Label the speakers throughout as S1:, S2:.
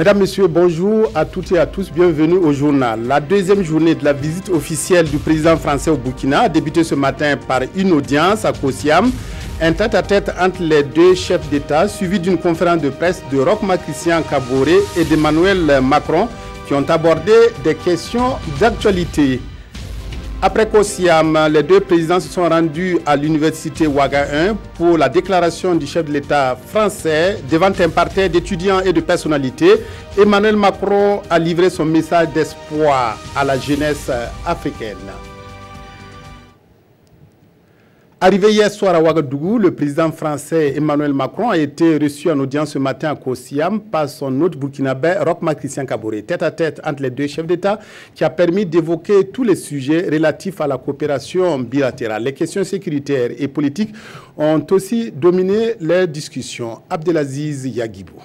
S1: Mesdames, Messieurs, bonjour à toutes et à tous, bienvenue au journal. La deuxième journée de la visite officielle du président français au Burkina a débuté ce matin par une audience à Kosiam, un tête-à-tête entre les deux chefs d'État, suivi d'une conférence de presse de Roch-Marc Christian Kaboré et d'Emmanuel Macron, qui ont abordé des questions d'actualité. Après Kosiam, les deux présidents se sont rendus à l'université Ouaga 1 pour la déclaration du chef de l'État français devant un parterre d'étudiants et de personnalités. Emmanuel Macron a livré son message d'espoir à la jeunesse africaine. Arrivé hier soir à Ouagadougou, le président français Emmanuel Macron a été reçu en audience ce matin à Kosiam par son hôte burkinabé Roch-Marc Christian Kaboré, tête à tête entre les deux chefs d'État, qui a permis d'évoquer tous les sujets relatifs à la coopération bilatérale. Les questions sécuritaires et politiques ont aussi dominé les discussions. Abdelaziz Yagibou.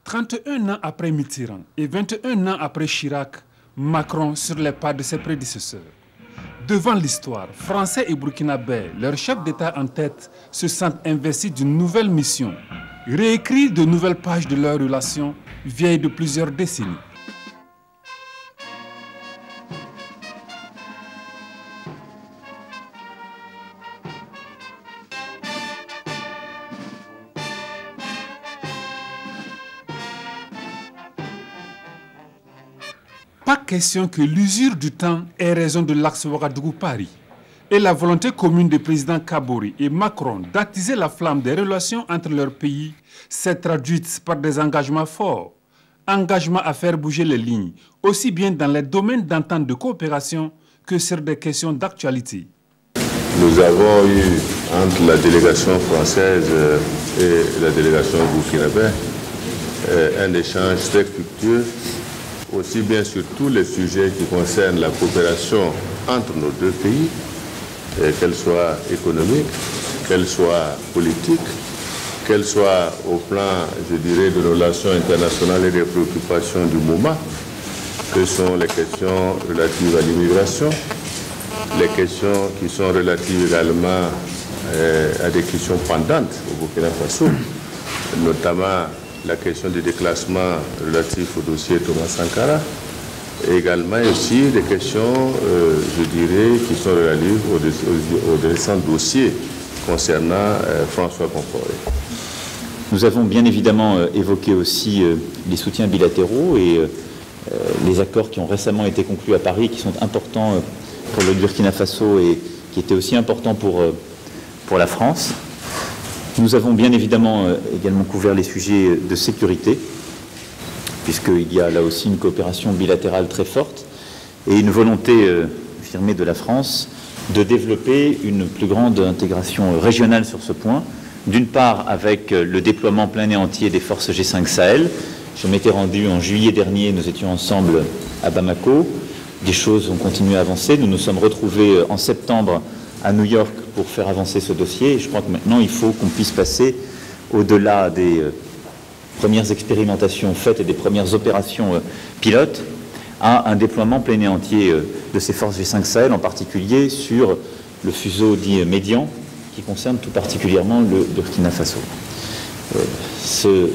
S2: 31 ans après Mitterrand et 21 ans après Chirac, Macron sur les pas de ses prédécesseurs. Devant l'histoire, Français et Burkinabés, leurs chefs d'État en tête, se sentent investis d'une nouvelle mission, réécrire de nouvelles pages de leurs relations vieilles de plusieurs décennies. Pas question que l'usure du temps ait raison de l'axe Ouagadougou-Paris. Et la volonté commune des présidents Kaboré et Macron d'attiser la flamme des relations entre leurs pays s'est traduite par des engagements forts. Engagements à faire bouger les lignes, aussi bien dans les domaines d'entente de coopération que sur des questions d'actualité.
S3: Nous avons eu entre la délégation française et la délégation burkinabé un échange très fructueux, aussi bien sur tous les sujets qui concernent la coopération entre nos deux pays, qu'elle soit économique, qu'elle soit politique, qu'elle soit au plan, je dirais, de nos relations internationales et des préoccupations du moment, que sont les questions relatives à l'immigration, les questions qui sont relatives également à des questions pendantes au Burkina Faso, notamment la question du déclassement relatif au dossier Thomas Sankara, et également aussi des questions, je dirais, qui sont relatives au récent dossier concernant François Compaoré.
S4: Nous avons bien évidemment évoqué aussi les soutiens bilatéraux et les accords qui ont récemment été conclus à Paris, qui sont importants pour le Burkina Faso et qui étaient aussi importants pour la France. Nous avons bien évidemment également couvert les sujets de sécurité, puisqu'il y a là aussi une coopération bilatérale très forte et une volonté affirmée de la France de développer une plus grande intégration régionale sur ce point. D'une part avec le déploiement plein et entier des forces G5 Sahel. Je m'étais rendu en juillet dernier, nous étions ensemble à Bamako. Des choses ont continué à avancer. Nous nous sommes retrouvés en septembre à New York pour faire avancer ce dossier. Et je crois que maintenant, il faut qu'on puisse passer au-delà des premières expérimentations faites et des premières opérations pilotes à un déploiement plein et entier de ces forces G5 Sahel, en particulier sur le fuseau dit médian, qui concerne tout particulièrement le Burkina Faso. Ce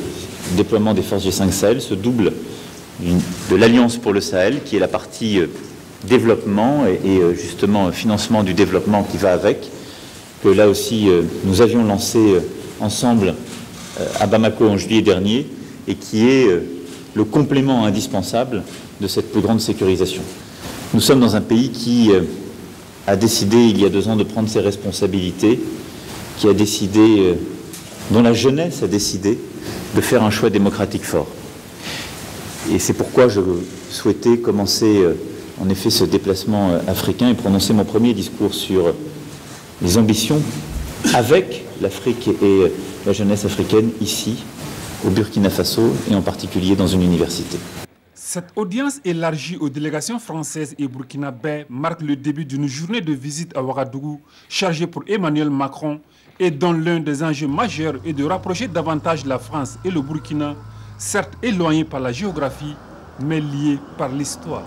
S4: déploiement des forces G5 Sahel se double de l'Alliance pour le Sahel, qui est la partie développement et justement financement du développement qui va avec, que là aussi nous avions lancé ensemble à Bamako en juillet dernier et qui est le complément indispensable de cette plus grande sécurisation. Nous sommes dans un pays qui a décidé il y a 2 ans de prendre ses responsabilités, qui a décidé, dont la jeunesse a décidé de faire un choix démocratique fort. Et c'est pourquoi je souhaitais commencer en effet ce déplacement africain et prononcer mon premier discours sur les ambitions avec l'Afrique et la jeunesse africaine ici, au Burkina Faso et en particulier dans une université.
S2: Cette audience élargie aux délégations françaises et burkinabées marque le début d'une journée de visite à Ouagadougou chargée pour Emmanuel Macron et dont l'un des enjeux majeurs est de rapprocher davantage la France et le Burkina, certes éloignés par la géographie, mais liés par l'histoire.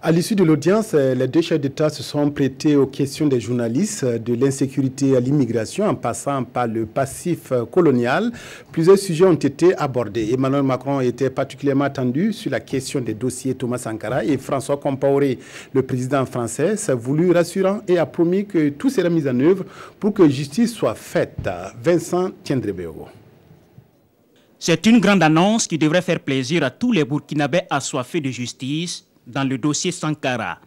S1: À l'issue de l'audience, les deux chefs d'État se sont prêtés aux questions des journalistes, de l'insécurité à l'immigration, en passant par le passif colonial. Plusieurs sujets ont été abordés. Emmanuel Macron était particulièrement attendu sur la question des dossiers Thomas Sankara et François Compaoré, le président français, s'est voulu rassurant et a promis que tout sera mis en œuvre pour que justice soit faite. Vincent Tiendrebeo.
S5: C'est une grande annonce qui devrait faire plaisir à tous les Burkinabés assoiffés de justice dans le dossier Sankara.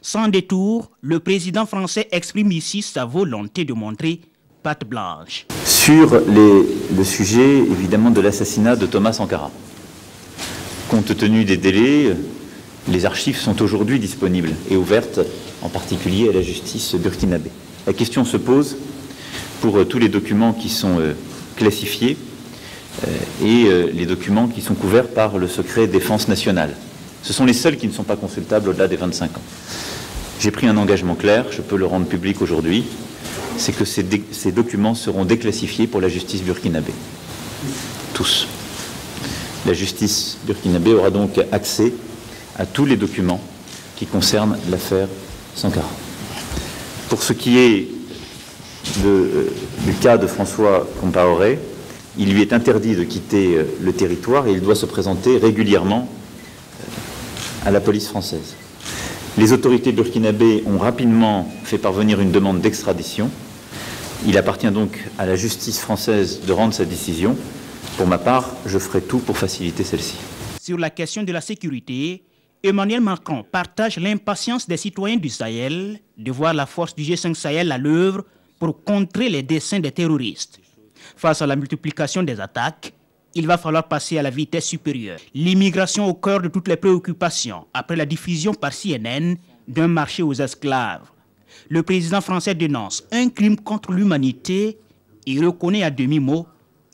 S5: Sans détour, le président français exprime ici sa volonté de montrer patte blanche.
S4: Sur le sujet, évidemment, de l'assassinat de Thomas Sankara. Compte tenu des délais, les archives sont aujourd'hui disponibles et ouvertes, en particulier à la justice burkinabé. La question se pose pour tous les documents qui sont classifiés et les documents qui sont couverts par le secret défense nationale. Ce sont les seuls qui ne sont pas consultables au-delà des 25 ans. J'ai pris un engagement clair, je peux le rendre public aujourd'hui, c'est que ces documents seront déclassifiés pour la justice burkinabé. Tous. La justice burkinabé aura donc accès à tous les documents qui concernent l'affaire Sankara. Pour ce qui est du cas de François Compaoré, il lui est interdit de quitter le territoire et il doit se présenter régulièrement à la police française. Les autorités burkinabées ont rapidement fait parvenir une demande d'extradition. Il appartient donc à la justice française de rendre sa décision. Pour ma part, je ferai tout pour faciliter celle-ci.
S5: Sur la question de la sécurité, Emmanuel Macron partage l'impatience des citoyens du Sahel de voir la force du G5 Sahel à l'œuvre pour contrer les desseins des terroristes. Face à la multiplication des attaques, il va falloir passer à la vitesse supérieure. L'immigration au cœur de toutes les préoccupations après la diffusion par CNN d'un marché aux esclaves. Le président français dénonce un crime contre l'humanité et reconnaît à demi-mot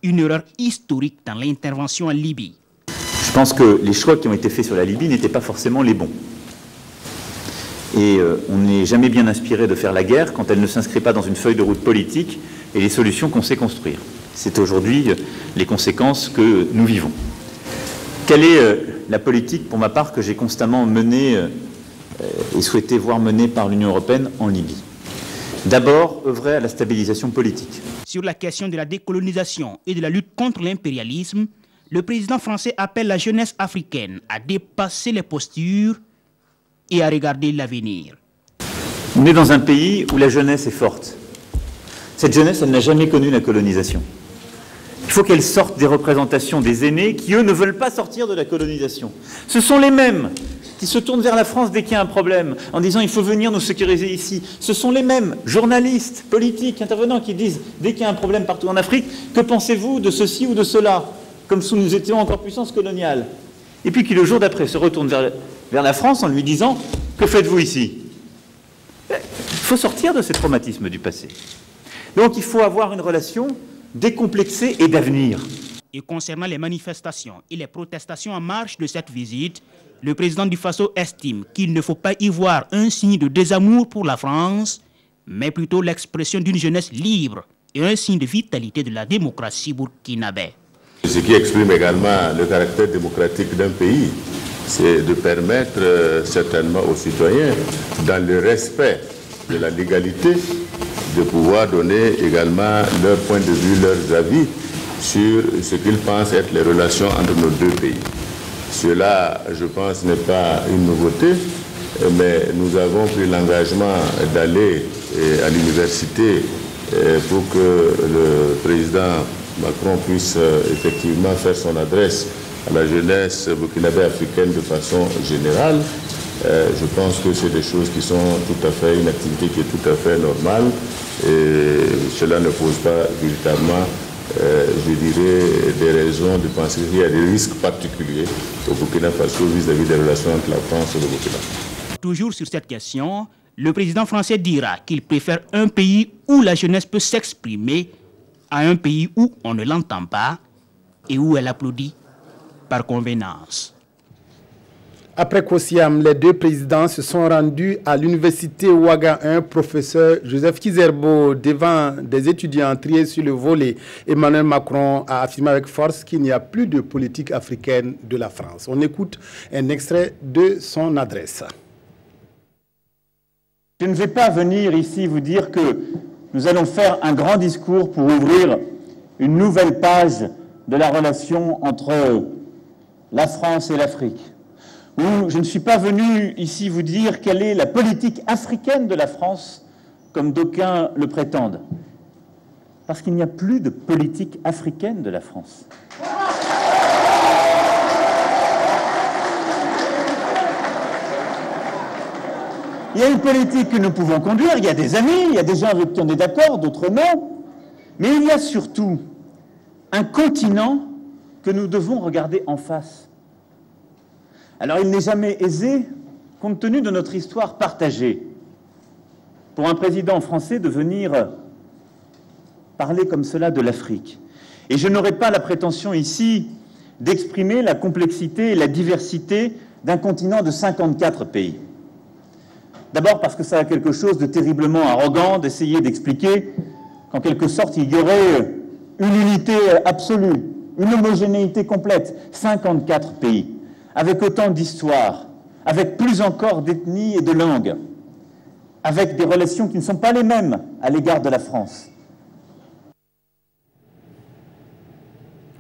S5: une erreur historique dans l'intervention en Libye.
S4: Je pense que les choix qui ont été faits sur la Libye n'étaient pas forcément les bons. Et on n'est jamais bien inspiré de faire la guerre quand elle ne s'inscrit pas dans une feuille de route politique et les solutions qu'on sait construire. C'est aujourd'hui les conséquences que nous vivons. Quelle est la politique, pour ma part, que j'ai constamment menée et souhaité voir menée par l'Union européenne en Libye? D'abord, œuvrer à la stabilisation politique.
S5: Sur la question de la décolonisation et de la lutte contre l'impérialisme, le président français appelle la jeunesse africaine à dépasser les postures et à regarder l'avenir.
S4: On est dans un pays où la jeunesse est forte. Cette jeunesse, elle n'a jamais connu la colonisation. Il faut qu'elle sorte des représentations des aînés qui, eux, ne veulent pas sortir de la colonisation. Ce sont les mêmes qui se tournent vers la France dès qu'il y a un problème, en disant « il faut venir nous sécuriser ici ». Ce sont les mêmes journalistes, politiques, intervenants qui disent « dès qu'il y a un problème partout en Afrique, que pensez-vous de ceci ou de cela ?» Comme si nous étions encore puissance coloniale. Et puis qui, le jour d'après, se retournent vers la France en lui disant « que faites-vous ici ?» Il faut sortir de ces traumatismes du passé. Donc il faut avoir une relation décomplexée et d'avenir.
S5: Et concernant les manifestations et les protestations en marge de cette visite, le président du Faso estime qu'il ne faut pas y voir un signe de désamour pour la France, mais plutôt l'expression d'une jeunesse libre et un signe de vitalité de la démocratie burkinabé.
S3: Ce qui exprime également le caractère démocratique d'un pays, c'est de permettre certainement aux citoyens, dans le respect de la légalité, de pouvoir donner également leur point de vue, leurs avis sur ce qu'ils pensent être les relations entre nos deux pays. Cela, je pense, n'est pas une nouveauté, mais nous avons pris l'engagement d'aller à l'université pour que le président Macron puisse effectivement faire son adresse à la jeunesse burkinabé africaine de façon générale. Je pense que c'est des choses qui sont tout à fait, une activité qui est tout à fait normale et cela ne pose pas véritablement, je dirais, des raisons de penser qu'il y a des risques particuliers au Burkina Faso vis-à-vis des relations entre la France et le Burkina.
S5: Toujours sur cette question, le président français dira qu'il préfère un pays où la jeunesse peut s'exprimer à un pays où on ne l'entend pas et où elle applaudit par convenance.
S1: Après Kosiam, les deux présidents se sont rendus à l'université Ouaga 1. Professeur Joseph Kizerbo, devant des étudiants triés sur le volet, Emmanuel Macron a affirmé avec force qu'il n'y a plus de politique africaine de la France. On écoute un extrait de son adresse.
S6: Je ne vais pas venir ici vous dire que nous allons faire un grand discours pour ouvrir une nouvelle page de la relation entre la France et l'Afrique. Ou je ne suis pas venu ici vous dire quelle est la politique africaine de la France, comme d'aucuns le prétendent. Parce qu'il n'y a plus de politique africaine de la France. Il y a une politique que nous pouvons conduire, il y a des amis, il y a des gens avec qui on est d'accord, d'autres non. Mais il y a surtout un continent que nous devons regarder en face. Alors il n'est jamais aisé, compte tenu de notre histoire partagée, pour un président français de venir parler comme cela de l'Afrique. Et je n'aurai pas la prétention ici d'exprimer la complexité et la diversité d'un continent de 54 pays. D'abord parce que ça a quelque chose de terriblement arrogant d'essayer d'expliquer qu'en quelque sorte il y aurait une unité absolue, une homogénéité complète, 54 pays, avec autant d'histoires, avec plus encore d'ethnies et de langues, avec des relations qui ne sont pas les mêmes à l'égard de la France.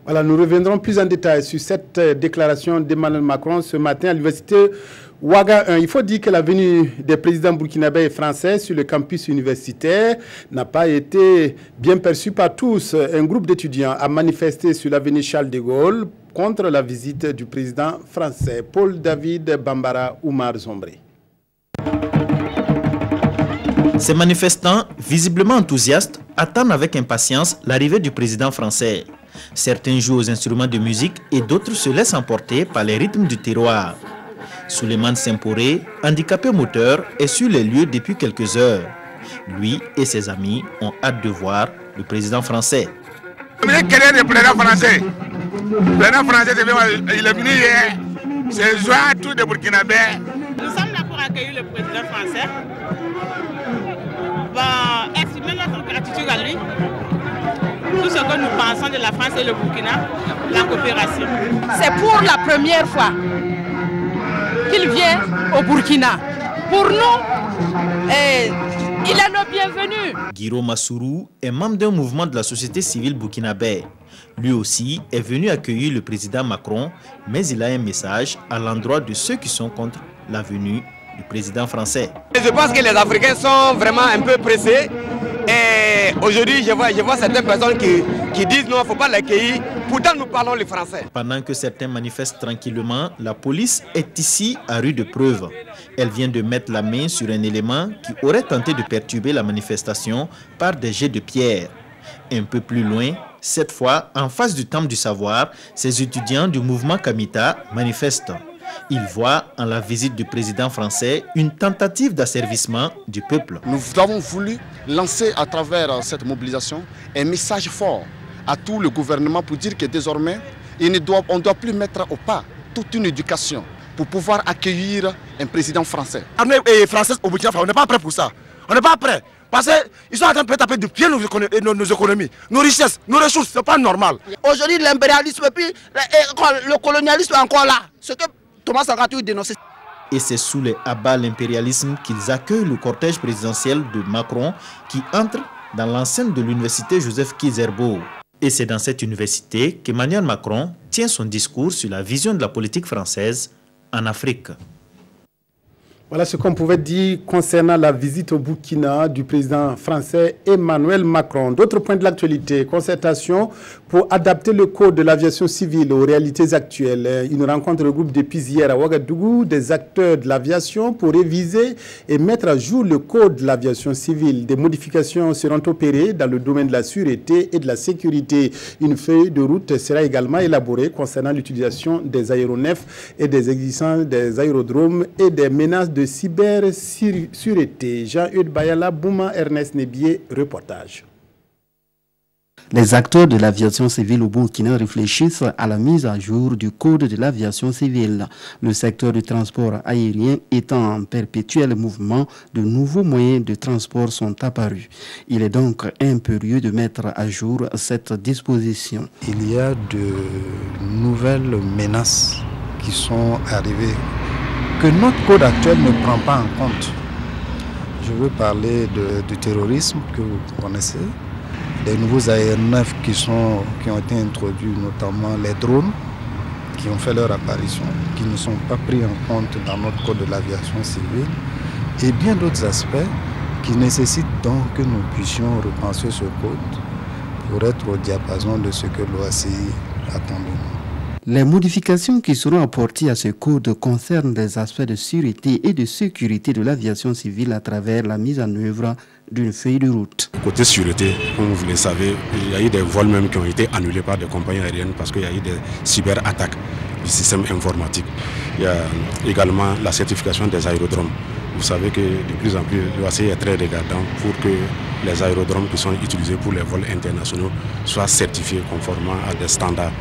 S1: Voilà, nous reviendrons plus en détail sur cette déclaration d'Emmanuel Macron ce matin à l'université Ouaga 1. Il faut dire que la venue des présidents burkinabés et français sur le campus universitaire n'a pas été bien perçue par tous. Un groupe d'étudiants a manifesté sur l'avenue Charles de Gaulle contre la visite du président français. Paul David Bambara Oumar Zombré.
S7: Ces manifestants, visiblement enthousiastes, attendent avec impatience l'arrivée du président français. Certains jouent aux instruments de musique et d'autres se laissent emporter par les rythmes du terroir. Souleymane Semporé, handicapé moteur, est sur les lieux depuis quelques heures. Lui et ses amis ont hâte de voir le président français.
S8: Quel est le président français? Le président français, il est venu hier. C'est joie tout de Burkinabé.
S9: Nous sommes là pour accueillir le président français. Exprimer notre gratitude à lui. Tout ce que nous pensons de la France et le Burkina, la coopération.
S10: C'est pour la première fois qu'il vient au Burkina. Pour nous, il est le bienvenu.
S7: Guiro Massourou est membre d'un mouvement de la société civile burkinabé. Lui aussi est venu accueillir le président Macron, mais il a un message à l'endroit de ceux qui sont contre la venue du président français.
S11: Je pense que les Africains sont vraiment un peu pressés. Et aujourd'hui, je vois certaines personnes qui disent non, il ne faut pas l'accueillir. Pourtant, nous parlons le français.
S7: Pendant que certains manifestent tranquillement, la police est ici à rude de preuve. Elle vient de mettre la main sur un élément qui aurait tenté de perturber la manifestation par des jets de pierre. Un peu plus loin, cette fois, en face du Temple du Savoir, ces étudiants du mouvement Kamita manifestent. Ils voient en la visite du président français une tentative d'asservissement du peuple.
S12: Nous avons voulu lancer à travers cette mobilisation un message fort à tout le gouvernement pour dire que désormais, on ne doit plus mettre au pas toute une éducation pour pouvoir accueillir un président français.
S8: L'armée française au Burkina Faso, on n'est pas prêt pour ça. On n'est pas prêt. Parce qu'ils sont en train de taper de pied nos économies, nos richesses, nos ressources. Ce n'est pas normal.
S13: Aujourd'hui, l'impérialisme et puis le colonialisme est encore là. Ce que Thomas Sankara dénonçait.
S7: Et c'est sous les abats de l'impérialisme qu'ils accueillent le cortège présidentiel de Macron qui entre dans l'enceinte de l'université Joseph Kizerbo. Et c'est dans cette université qu'Emmanuel Macron tient son discours sur la vision de la politique française en Afrique.
S1: Voilà ce qu'on pouvait dire concernant la visite au Burkina du président français Emmanuel Macron. D'autres points de l'actualité, concertation pour adapter le code de l'aviation civile aux réalités actuelles. Une rencontre regroupe depuis hier à Ouagadougou des acteurs de l'aviation pour réviser et mettre à jour le code de l'aviation civile. Des modifications seront opérées dans le domaine de la sûreté et de la sécurité. Une feuille de route sera également élaborée concernant l'utilisation des aéronefs et des existences des aérodromes et des menaces de cybersécurité. Jean-Eudes Bayala, Bouma, Ernest Nebier, reportage.
S14: Les acteurs de l'aviation civile au Burkina réfléchissent à la mise à jour du code de l'aviation civile. Le secteur du transport aérien étant en perpétuel mouvement, de nouveaux moyens de transport sont apparus. Il est donc impérieux de mettre à jour cette disposition.
S15: Il y a de nouvelles menaces qui sont arrivées que notre code actuel ne prend pas en compte. Je veux parler du terrorisme que vous connaissez, des nouveaux aéronefs qui ont été introduits, notamment les drones, qui ont fait leur apparition, qui ne sont pas pris en compte dans notre code de l'aviation civile, et bien d'autres aspects qui nécessitent donc que nous puissions repenser ce code pour être au diapason de ce que l'OACI attend de nous.
S14: Les modifications qui seront apportées à ce code concernent des aspects de sûreté et de sécurité de l'aviation civile à travers la mise en œuvre d'une feuille de route.
S16: Côté sûreté, comme vous le savez, il y a eu des vols même qui ont été annulés par des compagnies aériennes parce qu'il y a eu des cyberattaques du système informatique. Il y a également la certification des aérodromes. Vous savez que de plus en plus, l'OACI est très regardant pour que les aérodromes qui sont utilisés pour les vols internationaux soient certifiés conformément à des standards.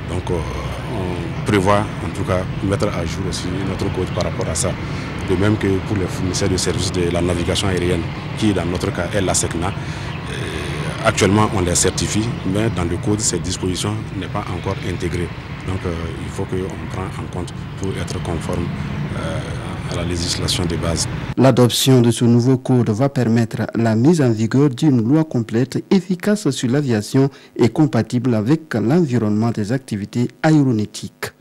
S16: Donc on prévoit en tout cas mettre à jour aussi notre code par rapport à ça. De même que pour les fournisseurs de services de la navigation aérienne, qui dans notre cas est la SECNA. Actuellement on les certifie, mais dans le code cette disposition n'est pas encore intégrée. Donc il faut qu'on prenne en compte pour être conforme à la législation de base.
S14: L'adoption de ce nouveau code va permettre la mise en vigueur d'une loi complète, efficace sur l'aviation et compatible avec l'environnement des activités aéronautiques.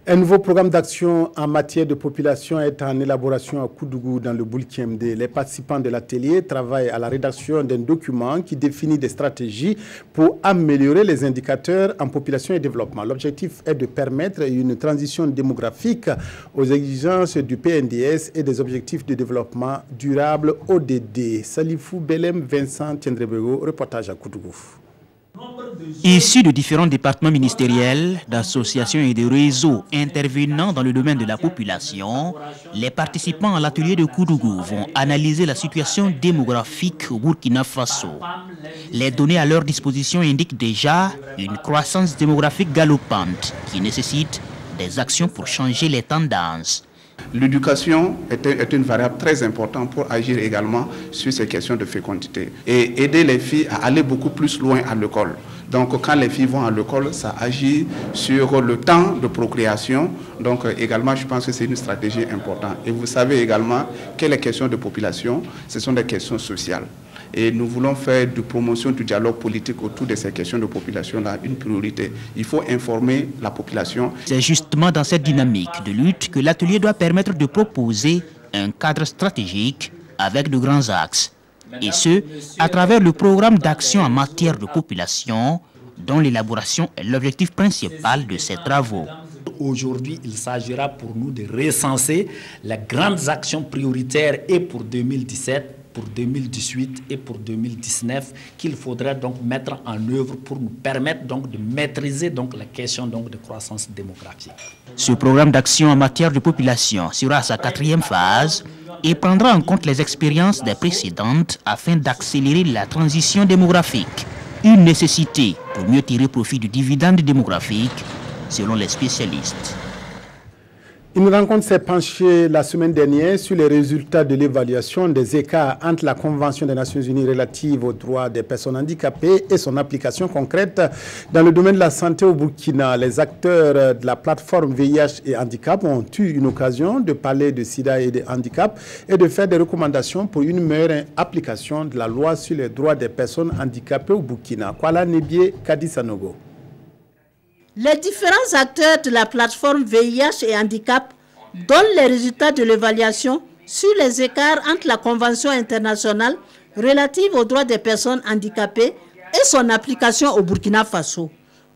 S1: Un nouveau programme d'action en matière de population est en élaboration à Koudougou dans le Boulkemde. Les participants de l'atelier travaillent à la rédaction d'un document qui définit des stratégies pour améliorer les indicateurs en population et développement. L'objectif est de permettre une transition démographique aux exigences du PNDS et des objectifs de développement durable ODD. Salifou Belem, Vincent Tiendrebego, reportage à Koudougou.
S5: Issus de différents départements ministériels, d'associations et de réseaux intervenant dans le domaine de la population, les participants à l'atelier de Koudougou vont analyser la situation démographique au Burkina Faso. Les données à leur disposition indiquent déjà une croissance démographique galopante qui nécessite des actions pour changer les tendances.
S17: L'éducation est une variable très importante pour agir également sur ces questions de fécondité et aider les filles à aller beaucoup plus loin à l'école. Donc quand les filles vont à l'école, ça agit sur le temps de procréation. Donc également, je pense que c'est une stratégie importante. Et vous savez également que les questions de population, ce sont des questions sociales. Et nous voulons faire de promotion du dialogue politique autour de ces questions de population-là une priorité. Il faut informer la population.
S5: C'est justement dans cette dynamique de lutte que l'atelier doit permettre de proposer un cadre stratégique avec de grands axes. Et ce, à travers le programme d'action en matière de population, dont l'élaboration est l'objectif principal de ces travaux.
S18: Aujourd'hui, il s'agira pour nous de recenser les grandes actions prioritaires et pour 2017, pour 2018 et pour 2019 qu'il faudrait donc mettre en œuvre pour nous permettre donc de maîtriser donc la question donc de croissance démographique.
S5: Ce programme d'action en matière de population sera à sa 4e phase et prendra en compte les expériences des précédentes afin d'accélérer la transition démographique. Une nécessité pour mieux tirer profit du dividende démographique selon les spécialistes.
S1: Une rencontre s'est penchée la semaine dernière sur les résultats de l'évaluation des écarts entre la Convention des Nations Unies relative aux droits des personnes handicapées et son application concrète dans le domaine de la santé au Burkina. Les acteurs de la plateforme VIH et handicap ont eu une occasion de parler de sida et de handicap et de faire des recommandations pour une meilleure application de la loi sur les droits des personnes handicapées au Burkina. Kuala Nebie Kadisanogo.
S19: Les différents acteurs de la plateforme VIH et handicap donnent les résultats de l'évaluation sur les écarts entre la Convention internationale relative aux droits des personnes handicapées et son application au Burkina Faso.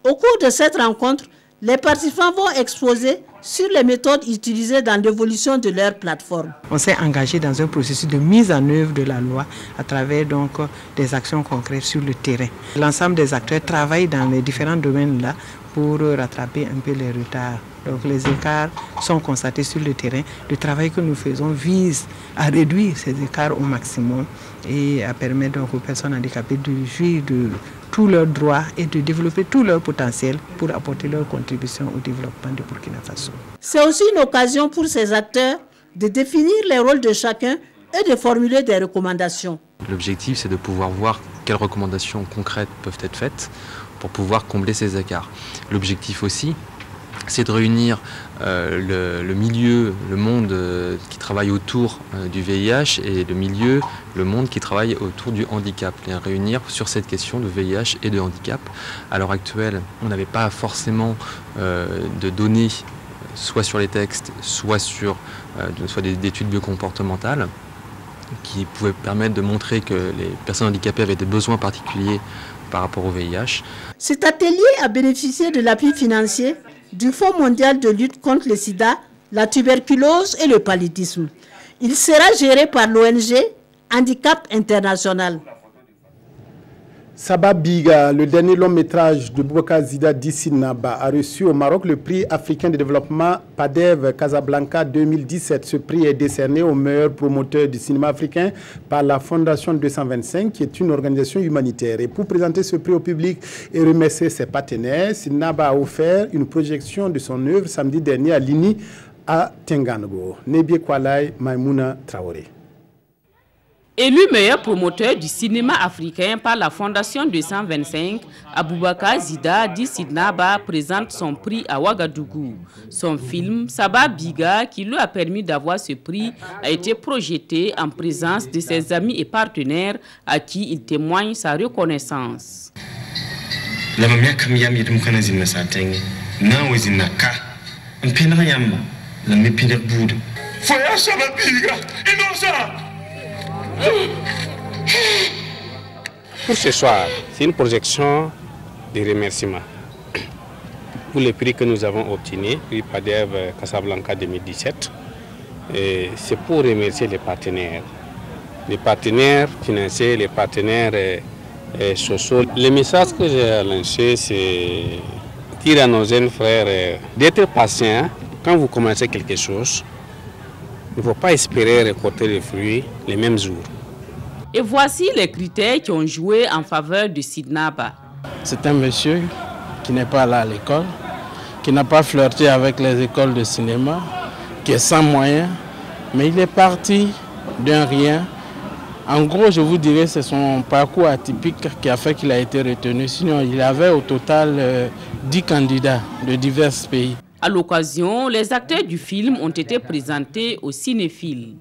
S19: Au cours de cette rencontre, les participants vont exposer sur les méthodes utilisées dans l'évolution de leur plateforme.
S20: On s'est engagé dans un processus de mise en œuvre de la loi à travers donc des actions concrètes sur le terrain. L'ensemble des acteurs travaillent dans les différents domaines-là pour rattraper un peu les retards. Donc les écarts sont constatés sur le terrain. Le travail que nous faisons vise à réduire ces écarts au maximum et à permettre donc aux personnes handicapées de jouir de tous leurs droits et de développer tout leur potentiel pour apporter leur contribution au développement du Burkina Faso.
S19: C'est aussi une occasion pour ces acteurs de définir les rôles de chacun et de formuler des recommandations.
S21: L'objectif, c'est de pouvoir voir quelles recommandations concrètes peuvent être faites pour pouvoir combler ces écarts. L'objectif aussi, c'est de réunir le milieu, le monde qui travaille autour du VIH et le monde qui travaille autour du handicap. Les réunir sur cette question de VIH et de handicap. À l'heure actuelle, on n'avait pas forcément de données, soit sur les textes, soit des études biocomportementales, qui pouvaient permettre de montrer que les personnes handicapées avaient des besoins particuliers par rapport au VIH.
S19: Cet atelier a bénéficié de l'appui financier du Fonds mondial de lutte contre le sida, la tuberculose et le paludisme. Il sera géré par l'ONG Handicap International.
S1: Saba Biga, le dernier long métrage de Boubacar Zida Dissinaba, a reçu au Maroc le prix africain de développement PADEV Casablanca 2017. Ce prix est décerné au meilleur promoteur du cinéma africain par la Fondation 225, qui est une organisation humanitaire. Et pour présenter ce prix au public et remercier ses partenaires, Sinaba a offert une projection de son œuvre samedi dernier à Lini, à Tengango. Nebie Kwalai Maimouna Traoré.
S2: Élu meilleur promoteur du cinéma africain par la Fondation 225, Aboubacar Zida Dissinaba présente son prix à Ouagadougou. Son film Saba Biga, qui lui a permis d'avoir ce prix, a été projeté en présence de ses amis et partenaires à qui il témoigne sa reconnaissance.
S22: Pour ce soir, c'est une projection de remerciements pour le prix que nous avons obtenu, prix PADEV Casablanca 2017. C'est pour remercier les partenaires financiers, les partenaires sociaux. Le message que j'ai lancé, c'est dire à nos jeunes frères d'être patients. Quand vous commencez quelque chose, il ne faut pas espérer récolter les fruits les mêmes jours.
S2: Et voici les critères qui ont joué en faveur de Sidnaba.
S22: C'est un monsieur qui n'est pas là à l'école, qui n'a pas flirté avec les écoles de cinéma, qui est sans moyens, mais il est parti d'un rien. En gros, je vous dirais, c'est son parcours atypique qui a fait qu'il a été retenu. Sinon, il avait au total 10 candidats de divers pays.
S2: À l'occasion, les acteurs du film ont été présentés aux cinéphiles.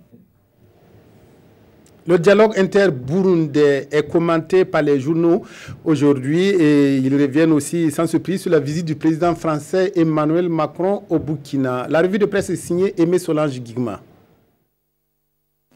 S1: Le dialogue inter-burundais est commenté par les journaux aujourd'hui et ils reviennent aussi sans surprise sur la visite du président français Emmanuel Macron au Burkina. La revue de presse est signée Aimé Solange Guigma.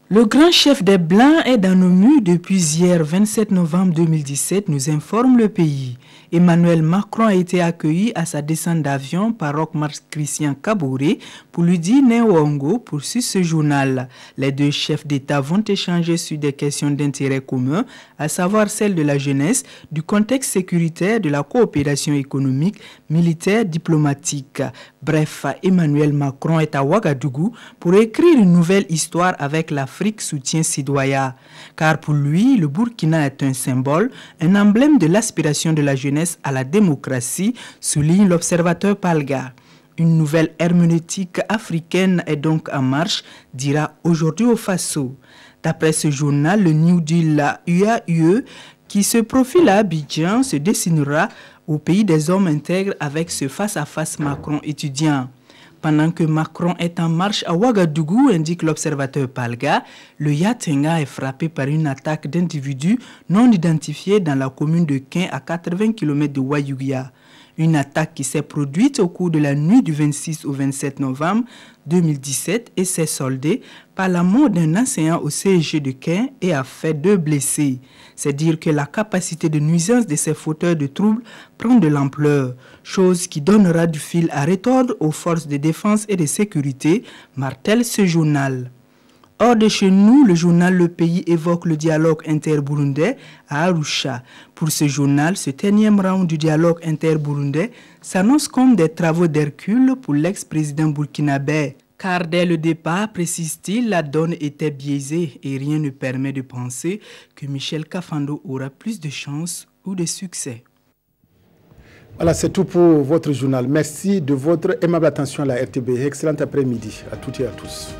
S23: Le grand chef des Blancs est dans nos murs depuis hier 27 novembre 2017, nous informe le pays. Emmanuel Macron a été accueilli à sa descente d'avion par Roch-Marc Christian Kaboré pour lui dire Néo-Ongo, poursuit ce journal. Les deux chefs d'État vont échanger sur des questions d'intérêt commun, à savoir celles de la jeunesse, du contexte sécuritaire, de la coopération économique, militaire, diplomatique. Bref, Emmanuel Macron est à Ouagadougou pour écrire une nouvelle histoire avec l'Afrique soutien citoyen. Car pour lui, le Burkina est un symbole, un emblème de l'aspiration de la jeunesse à la démocratie, souligne l'observateur Palga. Une nouvelle herméneutique africaine est donc en marche, dira aujourd'hui au Faso. D'après ce journal, le New Deal UAE qui se profile à Abidjan se dessinera au pays des hommes intègres avec ce face-à-face Macron étudiant. Pendant que Macron est en marche à Ouagadougou, indique l'observateur Palga, le Yatenga est frappé par une attaque d'individus non identifiés dans la commune de Quin à 80 km de Wayouya. Une attaque qui s'est produite au cours de la nuit du 26 au 27 novembre 2017 et s'est soldée par la mort d'un enseignant au CSG de Quin et a fait 2 blessés. C'est dire que la capacité de nuisance de ces fauteurs de troubles prend de l'ampleur, chose qui donnera du fil à retordre aux forces de défense et de sécurité, martèle ce journal. Hors de chez nous, le journal Le Pays évoque le dialogue inter-burundais à Arusha. Pour ce journal, ce 10e round du dialogue inter-burundais s'annonce comme des travaux d'Hercule pour l'ex-président burkinabé. Car dès le départ, précise-t-il, la donne était biaisée et rien ne permet de penser que Michel Kafando aura plus de chance ou de succès.
S1: Voilà, c'est tout pour votre journal. Merci de votre aimable attention à la RTB. Excellent après-midi à toutes et à tous.